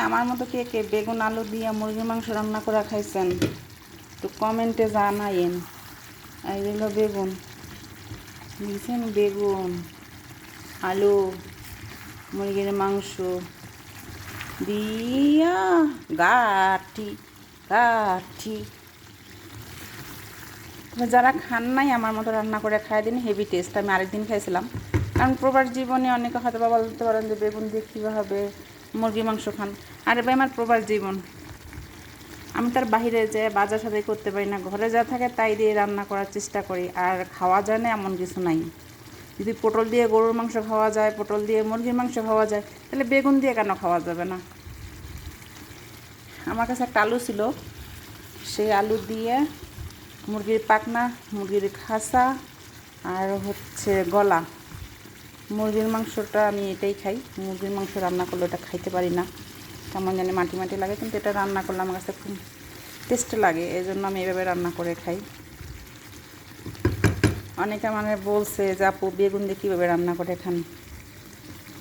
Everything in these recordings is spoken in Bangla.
আমার মতো কে কে বেগুন আলু দিয়ে মুরগির মাংস রান্না করে খাইছেন একটু কমেন্টে জানাইন। এইগুলো বেগুন বুঝছেন, বেগুন আলু মুরগির মাংস দিয়া গাঠি গাঠি। যারা খান নাই আমার মতো রান্না করে খাই দিন, হেভি টেস্ট। আমি আরেকদিন খাইছিলাম, কারণ প্রবাস জীবনে অনেকে হয়তো বা বলতে পারেন যে বেগুন দিয়ে কীভাবে মুরগি মাংস খান। আরে ভাই, আমার প্রবাস জীবন, আমি তার বাইরে যে বাজার সাজাই করতে পারি না, ঘরে যা থাকে তাই দিয়ে রান্না করার চেষ্টা করি। আর খাওয়া যায় না এমন কিছু নাই। যদি পটল দিয়ে গরুর মাংস খাওয়া যায়, পটল দিয়ে মুরগির মাংস খাওয়া যায়, তাহলে বেগুন দিয়ে কেন খাওয়া যাবে না? আমার কাছে একটা আলু ছিল, সেই আলু দিয়ে মুরগির পাখনা, মুরগির খাসা আর হচ্ছে গলা, মুরগির মাংসটা আমি এটাই খাই। মুরগির মাংস রান্না করলে ওটা খাইতে পারি না, কেমন জানি মাটি মাটি লাগে, কিন্তু এটা রান্না করলে আমার কাছে খুব টেস্ট লাগে, এই জন্য আমি এভাবে রান্না করে খাই। অনেকে মানে বলছে যে আপু বেগুন দিয়ে কীভাবে রান্না করে খান।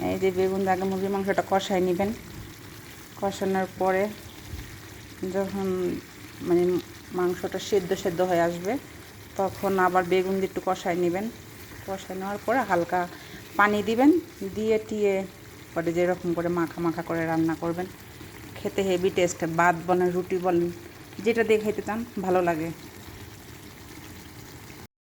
এই যে বেগুন দিয়ে আগে মুরগির মাংসটা কষাই নেবেন, কষানোর পরে যখন মানে মাংসটা সেদ্ধ সেদ্ধ হয়ে আসবে, তখন আবার বেগুন দিয়ে একটু কষাই নেবেন। কষাই নেওয়ার পরে হালকা পানি দিবেন, দিয়ে টিয়ে পরে যেরকম করে মাখা মাখা করে রান্না করবেন, খেতে হেভি টেস্ট। ভাত বলেন, রুটি বলেন, যেটা দিয়ে খেতে চান ভালো লাগে।